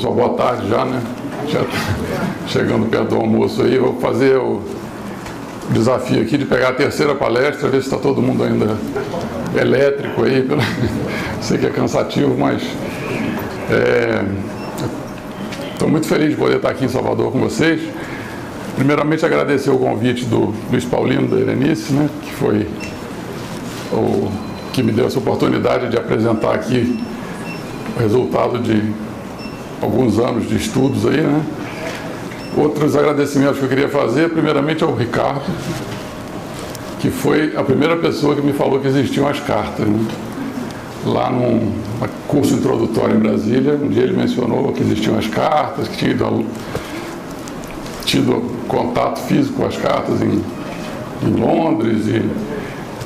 pessoal, boa tarde já, né? Já chegando perto do almoço aí, vou fazer o desafio aqui de pegar a terceira palestra, ver se está todo mundo ainda elétrico aí. Sei que é cansativo, mas estou muito feliz de poder estar aqui em Salvador com vocês. Primeiramente, agradecer o convite do Luiz Paulino, da Erenice, né, que foi o que me deu essa oportunidade de apresentar aqui o resultado de alguns anos de estudos aí, né. Outros agradecimentos que eu queria fazer, primeiramente ao Ricardo, que foi a primeira pessoa que me falou que existiam as cartas, né? Lá num curso introdutório em Brasília, um dia ele mencionou que existiam as cartas, que tinha tido contato físico com as cartas em Londres, e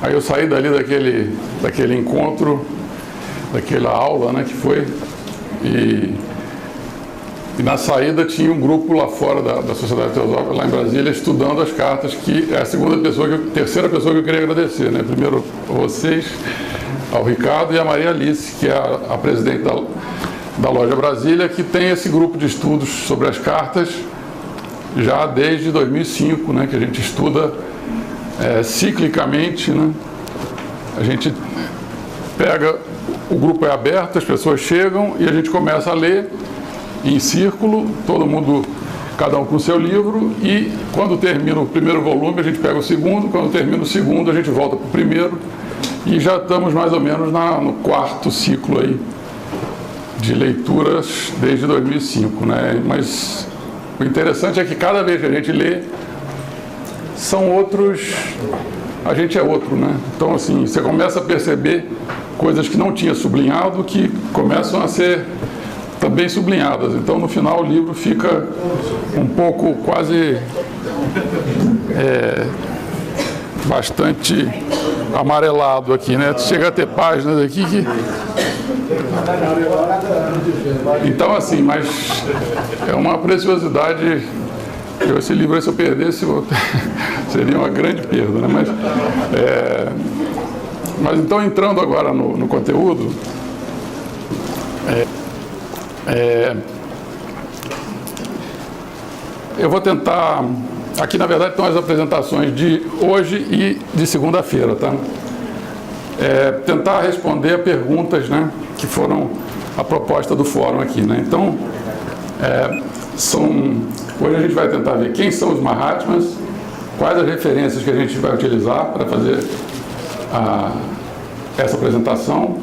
aí eu saí dali daquele encontro, daquela aula, né, que foi, e na saída tinha um grupo lá fora da Sociedade Teosófica, lá em Brasília, estudando as cartas, que é a terceira pessoa que eu queria agradecer, né? Primeiro a vocês, ao Ricardo, e a Maria Alice, que é a presidente da Loja Brasília, que tem esse grupo de estudos sobre as cartas já desde 2005, né? Que a gente estuda ciclicamente, né? A gente pega, o grupo é aberto, as pessoas chegam e a gente começa a ler em círculo, todo mundo, cada um com o seu livro, e quando termina o primeiro volume a gente pega o segundo, quando termina o segundo a gente volta para o primeiro, e já estamos mais ou menos no quarto ciclo aí de leituras desde 2005, né? Mas o interessante é que cada vez que a gente lê, são outros, a gente é outro, né? Então, assim, você começa a perceber coisas que não tinha sublinhado, que começam a ser também sublinhadas. Então, no final, o livro fica um pouco, quase, bastante amarelado aqui, né? Chega a ter páginas aqui que... Então, assim, mas é uma preciosidade. Esse livro, se eu perdesse, seria uma grande perda, né? Mas então, entrando agora no conteúdo, eu vou tentar, aqui na verdade estão as apresentações de hoje e de segunda-feira, tá? Tentar responder a perguntas, né, que foram a proposta do fórum aqui, né? Então, hoje a gente vai tentar ver quem são os Mahatmas, quais as referências que a gente vai utilizar para fazer essa apresentação,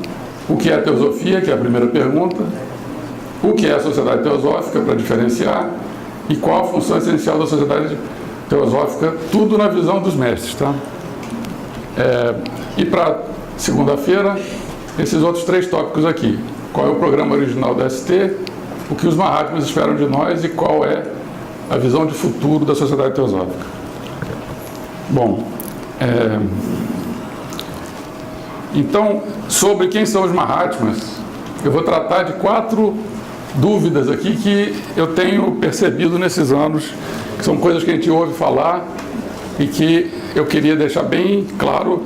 o que é a teosofia, que é a primeira pergunta, o que é a sociedade teosófica, para diferenciar, e qual a função essencial da sociedade teosófica, tudo na visão dos mestres, tá? E para segunda-feira, esses outros três tópicos aqui: qual é o programa original da ST, o que os Mahatmas esperam de nós e qual é a visão de futuro da sociedade teosófica. Bom, então, sobre quem são os Mahatmas, eu vou tratar de 4 dúvidas aqui que eu tenho percebido nesses anos, que são coisas que a gente ouve falar e que eu queria deixar bem claro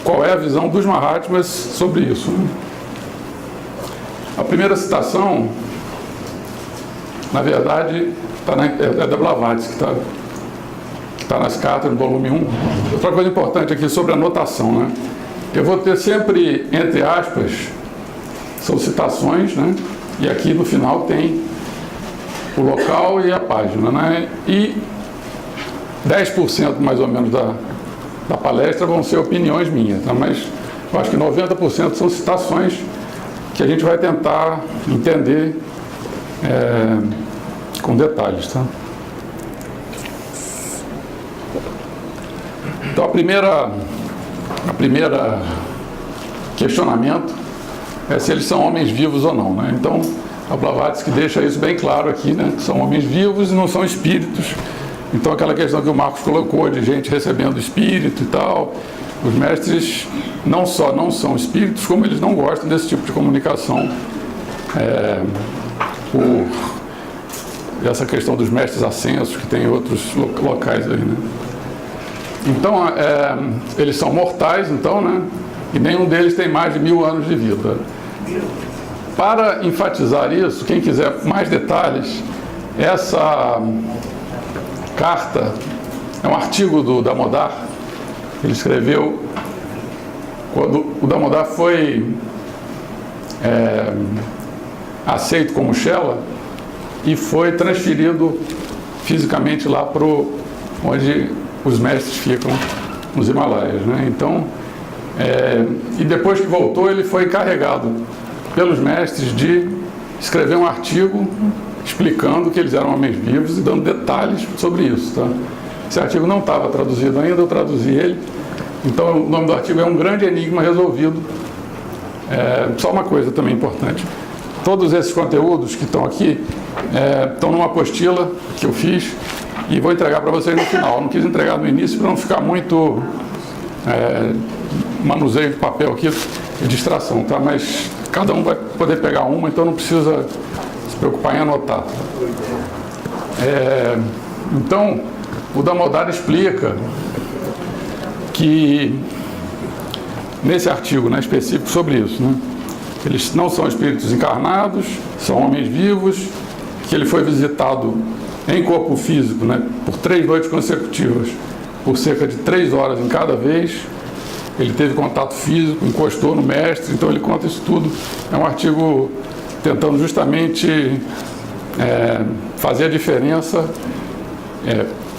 qual é a visão dos Mahatmas sobre isso. A primeira citação, na verdade, é da Blavatsky, que está nas cartas, no volume 1. Outra coisa importante aqui sobre a notação, né? Eu vou ter sempre, entre aspas, são citações, né? E aqui no final tem o local e a página, né? E 10% mais ou menos da palestra vão ser opiniões minhas, tá? Mas eu acho que 90% são citações que a gente vai tentar entender com detalhes, tá? Então, a primeira questionamento é se eles são homens vivos ou não, né? Então, a Blavatsky deixa isso bem claro aqui, né? Que são homens vivos e não são espíritos. Então, aquela questão que o Marcos colocou de gente recebendo espírito e tal, os mestres não só não são espíritos, como eles não gostam desse tipo de comunicação por essa questão dos mestres ascensos, que tem em outros locais aí, né? Então, eles são mortais, então, né? E nenhum deles tem mais de 1000 anos de vida. Para enfatizar isso, quem quiser mais detalhes, essa carta é um artigo do Damodar. Ele escreveu quando o Damodar foi aceito como Shela e foi transferido fisicamente lá para onde os mestres ficam, nos Himalaias, né? Então, e depois que voltou, ele foi encarregado pelos mestres de escrever um artigo explicando que eles eram homens vivos e dando detalhes sobre isso, tá? Esse artigo não estava traduzido ainda, eu traduzi ele. Então, o nome do artigo é Um Grande Enigma Resolvido. Só uma coisa também importante. Todos esses conteúdos que estão aqui estão numa apostila que eu fiz e vou entregar para vocês no final. Eu não quis entregar no início para não ficar muito manuseio de papel aqui e distração, tá? Mas cada um vai poder pegar uma, então não precisa se preocupar em anotar. Então, o Damodar explica que, nesse artigo, né, específico sobre isso, né, eles não são espíritos encarnados, são homens vivos, que ele foi visitado em corpo físico, né, por 3 noites consecutivas, por cerca de 3 horas em cada vez. Ele teve contato físico, encostou no mestre, então ele conta isso tudo. É um artigo tentando justamente fazer a diferença.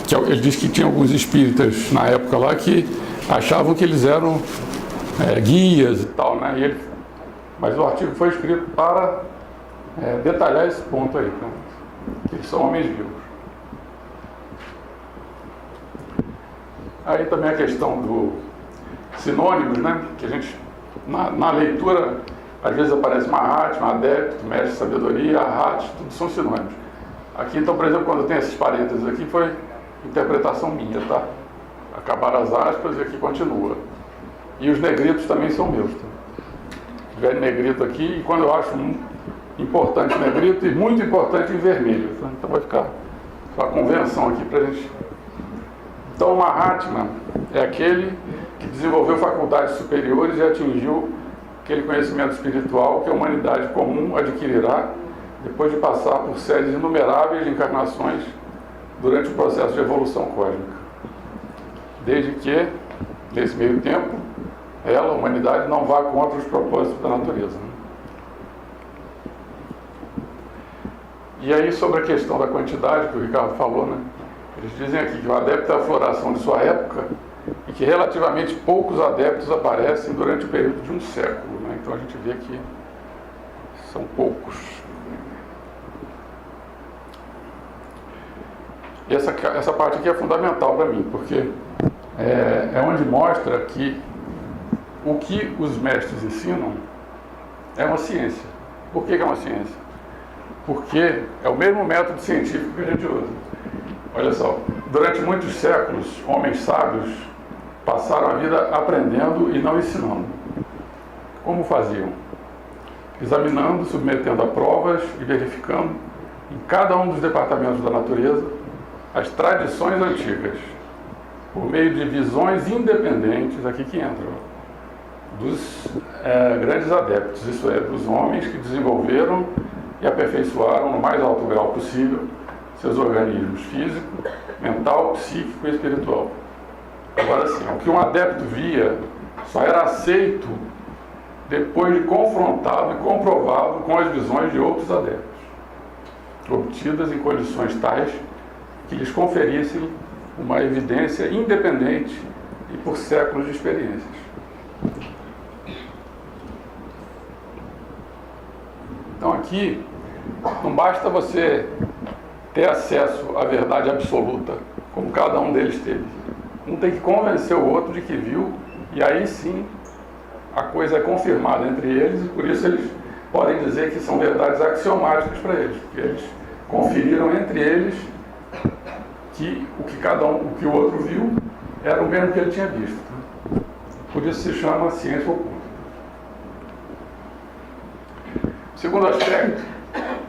Que ele diz que tinha alguns espíritas na época lá que achavam que eles eram guias e tal, né? Mas o artigo foi escrito para detalhar esse ponto aí, né? Que eles são homens vivos. Aí também a questão do sinônimos, né? Que a gente, na leitura, às vezes aparece Mahatma, Adepto, Mestre de Sabedoria, Arhat, tudo são sinônimos. Aqui, então, por exemplo, quando tem esses parênteses aqui, foi interpretação minha, tá? Acabaram as aspas e aqui continua. E os negritos também são meus, tá? Tiver negrito aqui, e quando eu acho importante negrito e muito importante em vermelho, tá? Então vai ficar a convenção aqui pra gente. Então, o Mahatma é aquele que desenvolveu faculdades superiores e atingiu aquele conhecimento espiritual que a humanidade comum adquirirá depois de passar por séries inumeráveis de encarnações durante o processo de evolução cósmica. Desde que, nesse meio tempo, a humanidade, não vá contra os propósitos da natureza. E aí, sobre a questão da quantidade que o Ricardo falou, né? Eles dizem aqui que o adepto é a floração de sua época e que relativamente poucos adeptos aparecem durante o período de um século, né? Então a gente vê que são poucos. E essa parte aqui é fundamental para mim, porque é onde mostra que o que os mestres ensinam é uma ciência. Por que é uma ciência? Porque é o mesmo método científico que a gente usa. Olha só, durante muitos séculos, homens sábios passaram a vida aprendendo e não ensinando. Como faziam? Examinando, submetendo a provas e verificando em cada um dos departamentos da natureza as tradições antigas, por meio de visões independentes, aqui que entram, dos grandes adeptos, isso é, dos homens que desenvolveram e aperfeiçoaram no mais alto grau possível seus organismos físico, mental, psíquico e espiritual. Agora sim, o que um adepto via só era aceito depois de confrontado e comprovado com as visões de outros adeptos, obtidas em condições tais que lhes conferissem uma evidência independente e por séculos de experiências. Então aqui, não basta você ter acesso à verdade absoluta, como cada um deles teve. Um tem que convencer o outro de que viu, e aí sim a coisa é confirmada entre eles, e por isso eles podem dizer que são verdades axiomáticas para eles, porque eles conferiram entre eles que o que o outro viu era o mesmo que ele tinha visto. Por isso se chama ciência oculta. Segundo aspecto,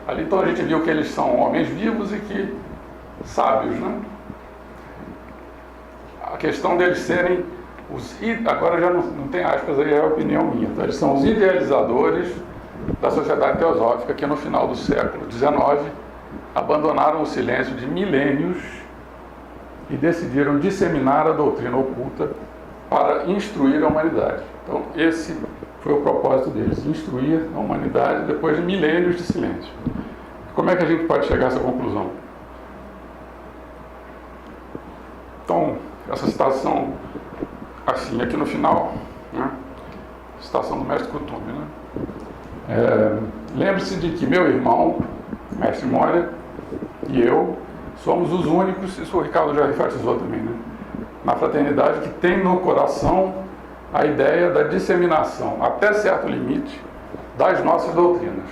ali então a gente viu que eles são homens vivos e que sábios, né? A questão deles serem agora já não tem aspas aí, é a opinião minha, tá? Eles são os idealizadores da Sociedade Teosófica que no final do século XIX abandonaram o silêncio de milênios e decidiram disseminar a doutrina oculta para instruir a humanidade. Então, esse foi o propósito deles, instruir a humanidade depois de milênios de silêncio. Como é que a gente pode chegar a essa conclusão? Então, essa citação, assim, aqui no final, né? Citação do mestre Kuthumi, né? Lembre-se de que meu irmão, mestre Moria, e eu somos os únicos, isso o Ricardo já enfatizou também, né? Na fraternidade que tem no coração a ideia da disseminação, até certo limite, das nossas doutrinas.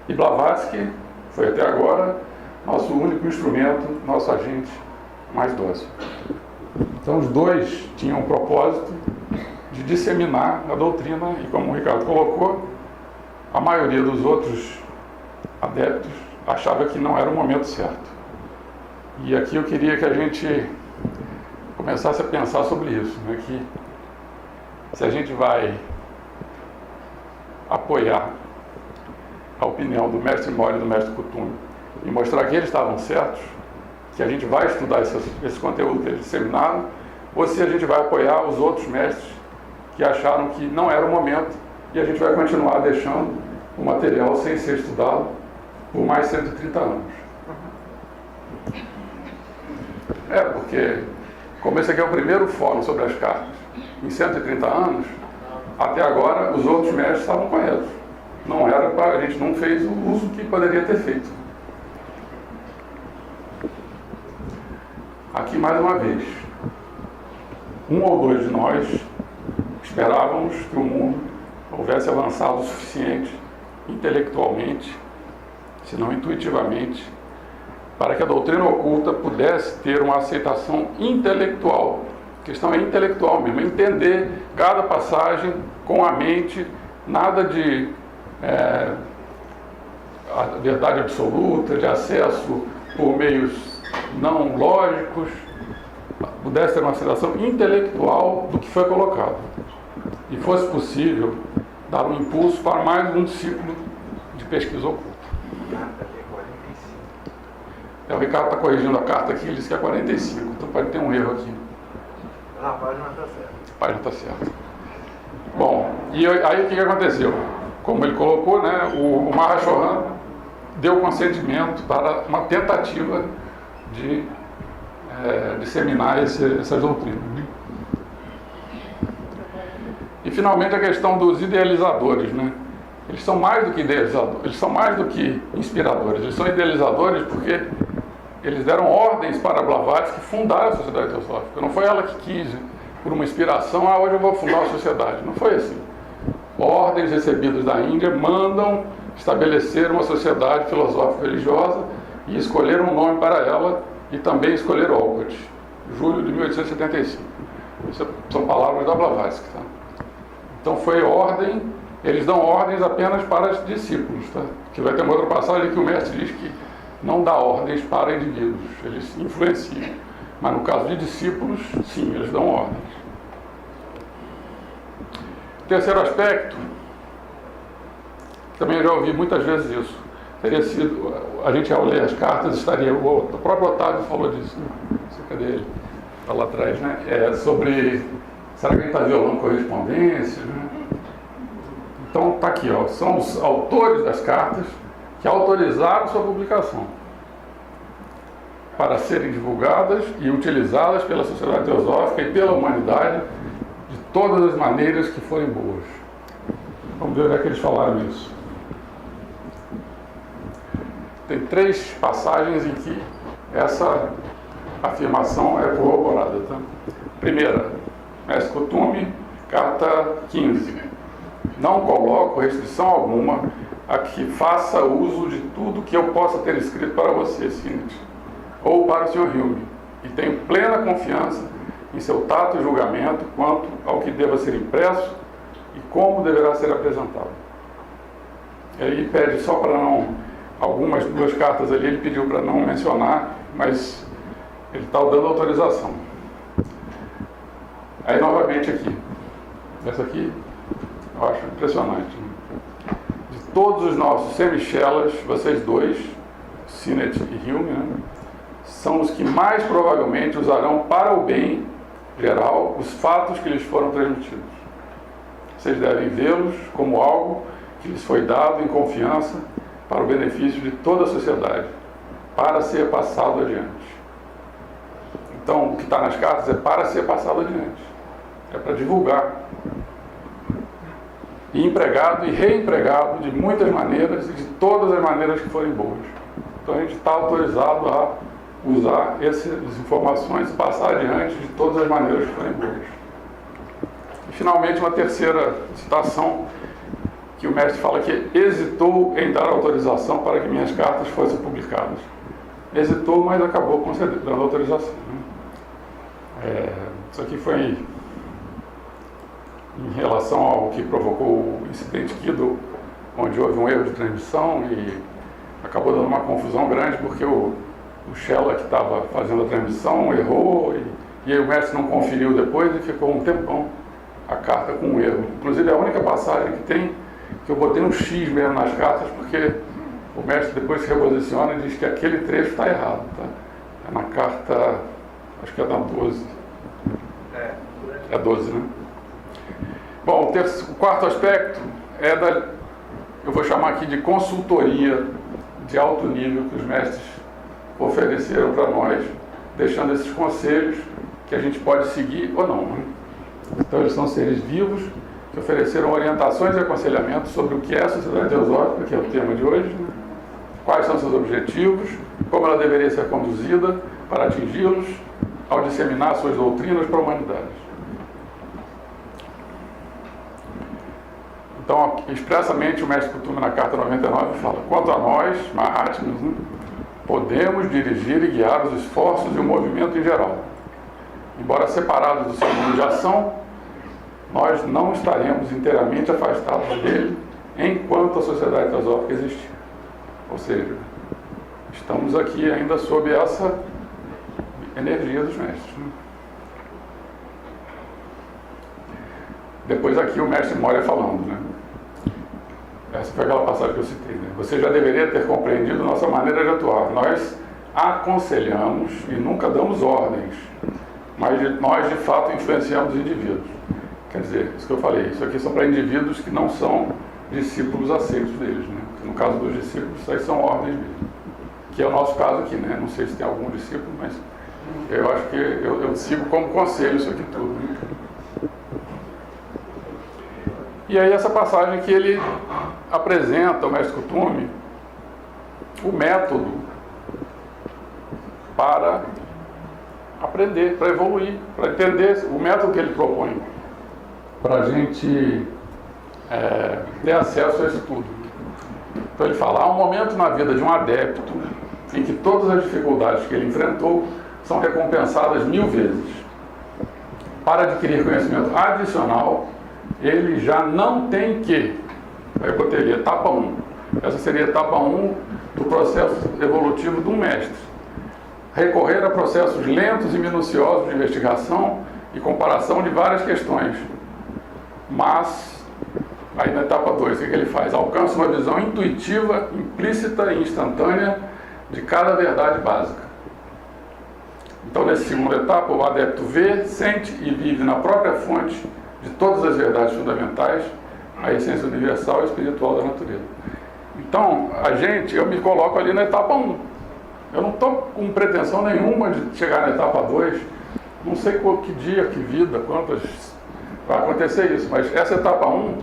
E Blavatsky foi até agora nosso único instrumento, nosso agente mais dócil. Então os dois tinham o propósito de disseminar a doutrina e, como o Ricardo colocou, a maioria dos outros adeptos achava que não era o momento certo. E aqui eu queria que a gente começasse a pensar sobre isso, né? Que se a gente vai apoiar a opinião do mestre Moria e do mestre Kuthumi e mostrar que eles estavam certos, que a gente vai estudar esse conteúdo que eles disseminaram, ou se a gente vai apoiar os outros mestres que acharam que não era o momento e a gente vai continuar deixando o material sem ser estudado por mais 130 anos. Porque, como esse aqui é o primeiro fórum sobre as cartas, em 130 anos, até agora os outros mestres estavam corretos. Não era para, a gente não fez o uso que poderia ter feito. Aqui mais uma vez, um ou dois de nós esperávamos que o mundo houvesse avançado o suficiente intelectualmente, se não intuitivamente, para que a doutrina oculta pudesse ter uma aceitação intelectual. A questão é intelectual mesmo, entender cada passagem com a mente, nada de a verdade absoluta, de acesso por meios não lógicos, pudesse ter uma aceitação intelectual do que foi colocado. E fosse possível dar um impulso para mais um ciclo de pesquisa oculta. O Ricardo está corrigindo a carta aqui, ele disse que é 45, então pode ter um erro aqui. A página está certa. A página está certa. Bom, e aí o que aconteceu? Como ele colocou, né, o Mahashohan deu consentimento para uma tentativa de disseminar essas doutrinas. E finalmente a questão dos idealizadores, né? Eles são mais do que idealizadores, eles são mais do que inspiradores, eles são idealizadores porque eles deram ordens para Blavatsky fundar a Sociedade Teosófica. Não foi ela que quis, por uma inspiração, hoje eu vou fundar uma sociedade. Não foi assim. Ordens recebidas da Índia mandam estabelecer uma sociedade filosófica religiosa e escolher um nome para ela e também escolher Olcott, julho de 1875. Isso são palavras da Blavatsky. Tá? Então foi ordem, eles dão ordens apenas para os discípulos. Tá? Que vai ter uma outra passagem que o mestre diz que não dá ordens para indivíduos, eles influenciam. Mas no caso de discípulos, sim, eles dão ordens. Terceiro aspecto, também eu já ouvi muitas vezes isso, teria sido, a gente ao ler as cartas estaria, o próprio Otávio falou disso, né? Cadê ele? Está lá atrás, né? Sobre, será que a gente está violando correspondência, né? Então está aqui, ó, são os autores das cartas que autorizaram sua publicação para serem divulgadas e utilizadas pela Sociedade Teosófica e pela humanidade de todas as maneiras que forem boas. Vamos ver onde é que eles falaram isso. Tem 3 passagens em que essa afirmação é corroborada. Tá? Primeira, mestre Kuthumi, carta 15. Não coloco restrição alguma a que faça uso de tudo que eu possa ter escrito para você, Sinit, ou para o Sr. Hume, e tenho plena confiança em seu tato e julgamento quanto ao que deva ser impresso e como deverá ser apresentado. Ele pede só para não, algumas 2 cartas ali ele pediu para não mencionar, mas ele está dando autorização. Aí novamente aqui, essa aqui eu acho impressionante. todos os nossos semichelas, vocês dois, Sinet e Hume, né, são os que mais provavelmente usarão para o bem geral os fatos que lhes foram transmitidos. Vocês devem vê-los como algo que lhes foi dado em confiança para o benefício de toda a sociedade, para ser passado adiante. Então, o que está nas cartas é para ser passado adiante. É para divulgar. E empregado e reempregado de muitas maneiras e de todas as maneiras que forem boas. Então, a gente está autorizado a usar essas informações e passar adiante de todas as maneiras que forem boas. E, finalmente, uma terceira citação, que o mestre fala que hesitou em dar autorização para que minhas cartas fossem publicadas. Hesitou, mas acabou concedendo, dando autorização. Isso aqui foi em relação ao que provocou o incidente Kido, onde houve um erro de transmissão e acabou dando uma confusão grande, porque o Shella que estava fazendo a transmissão errou e aí o mestre não conferiu depois e ficou um tempão a carta com um erro. Inclusive, a única passagem que tem, que eu botei um X mesmo nas cartas, porque o mestre depois se reposiciona e diz que aquele trecho está errado. Tá? É na carta, acho que é da 12. É 12, né? Bom, o quarto aspecto é eu vou chamar aqui de consultoria de alto nível que os mestres ofereceram para nós, deixando esses conselhos que a gente pode seguir ou não. Né? Então, eles são seres vivos que ofereceram orientações e aconselhamentos sobre o que é a sociedade teosófica, que é o tema de hoje, né? Quais são seus objetivos, como ela deveria ser conduzida para atingi-los ao disseminar suas doutrinas para a humanidade. Então, expressamente, o mestre Kuthumi na carta 99 fala: quanto a nós, Mahatmas, né, podemos dirigir e guiar os esforços e o movimento em geral. Embora separados do seu mundo de ação, nós não estaremos inteiramente afastados dele enquanto a sociedade teosófica existir. Ou seja, estamos aqui ainda sob essa energia dos mestres. Né? Depois aqui o mestre Moria falando, né? Essa foi aquela passagem que eu citei, né? Você já deveria ter compreendido nossa maneira de atuar. Nós aconselhamos e nunca damos ordens, mas nós de fato influenciamos indivíduos. Quer dizer, isso que eu falei, isso aqui são para indivíduos que não são discípulos aceitos deles, né? No caso dos discípulos, isso aí são ordens mesmo. Que é o nosso caso aqui, né? Não sei se tem algum discípulo, mas eu acho que eu sigo como conselho isso aqui tudo. Né? E aí essa passagem que ele apresenta, o mestre Kuthumi, o método para aprender, para evoluir, para entender o método que ele propõe, para a gente ter acesso a isso tudo. Então ele fala, há um momento na vida de um adepto em que todas as dificuldades que ele enfrentou são recompensadas 1000 vezes. Para adquirir conhecimento adicional, ele já não tem que, aí eu botei etapa 1, essa seria a etapa 1 do processo evolutivo de um mestre, recorrer a processos lentos e minuciosos de investigação e comparação de várias questões, mas aí na etapa 2, o que ele faz? Alcança uma visão intuitiva, implícita e instantânea de cada verdade básica. Então, nessa segunda etapa, o adepto vê, sente e vive na própria fonte de todas as verdades fundamentais, a essência universal e espiritual da natureza. Então, eu me coloco ali na etapa 1. Eu não estou com pretensão nenhuma de chegar na etapa 2. Não sei que dia, que vida, quantas vai acontecer isso, mas essa etapa 1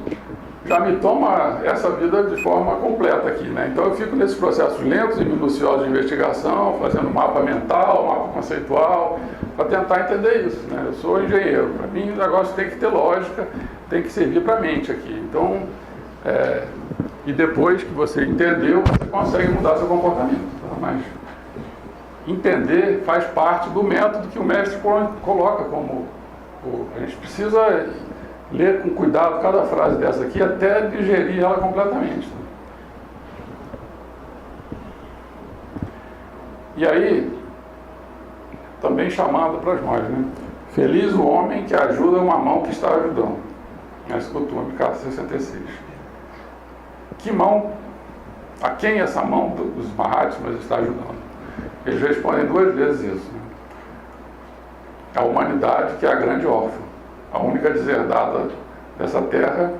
já me toma essa vida de forma completa aqui, né? Então eu fico nesses processos lentos e minuciosos de investigação, fazendo mapa mental, mapa conceitual, para tentar entender isso, né? Eu sou engenheiro, para mim o negócio tem que ter lógica, tem que servir para a mente aqui. Então, e depois que você entendeu, você consegue mudar seu comportamento, tá? Mas entender faz parte do método que o mestre coloca como... A gente precisa ler com cuidado cada frase dessa aqui até digerir ela completamente. E aí, também chamado para nós, né? Feliz o homem que ajuda uma mão que está ajudando. Mestre Kuthumi, carta 66. a quem essa mão dos Mahatmas está ajudando? Eles respondem 2 vezes isso. Né? A humanidade, que é a grande órfã, a única deserdada dessa terra.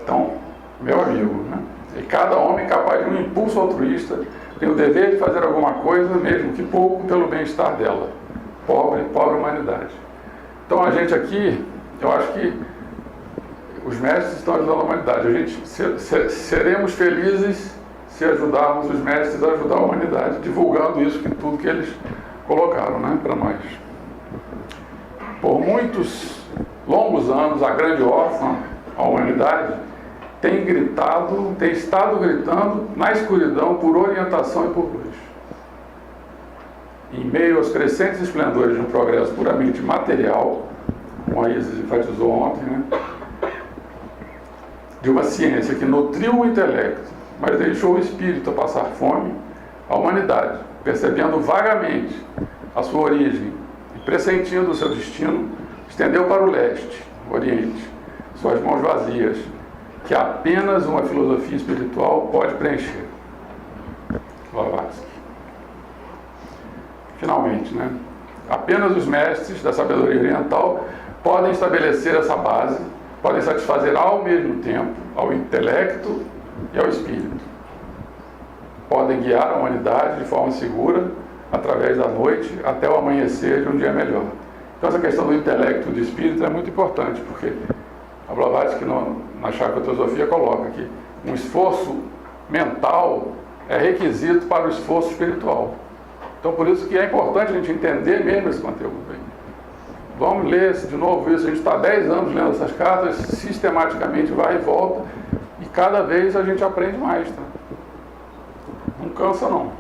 Então, meu amigo, né? E cada homem capaz de um impulso altruísta tem o dever de fazer alguma coisa, mesmo que pouco, pelo bem-estar dela. Pobre humanidade. Então a gente aqui, eu acho que os mestres estão ajudando a humanidade. A gente seremos felizes se ajudarmos os mestres a ajudar a humanidade, divulgando isso, tudo que eles colocaram, né, para nós. Por muitos longos anos, a grande órfã, a humanidade, tem estado gritando na escuridão por orientação e por luz. Em meio aos crescentes esplendores de um progresso puramente material, como a Isis enfatizou ontem, né? De uma ciência que nutriu o intelecto, mas deixou o espírito passar fome, a humanidade, percebendo vagamente a sua origem e pressentindo o seu destino, estendeu para o leste, o oriente, suas mãos vazias, que apenas uma filosofia espiritual pode preencher. Blavatsky. Finalmente, né? Apenas os mestres da sabedoria oriental podem estabelecer essa base, podem satisfazer ao mesmo tempo ao intelecto e ao espírito. Podem guiar a humanidade de forma segura através da noite até o amanhecer de um dia melhor. Então essa questão do intelecto e do espírito é muito importante, porque a Blavatsky na Chakra Teosofia coloca que um esforço mental é requisito para o esforço espiritual. Então por isso que é importante a gente entender mesmo esse conteúdo. Vamos ler de novo isso. A gente está há 10 anos lendo essas cartas, sistematicamente vai e volta, e cada vez a gente aprende mais. Tá? Não cansa não.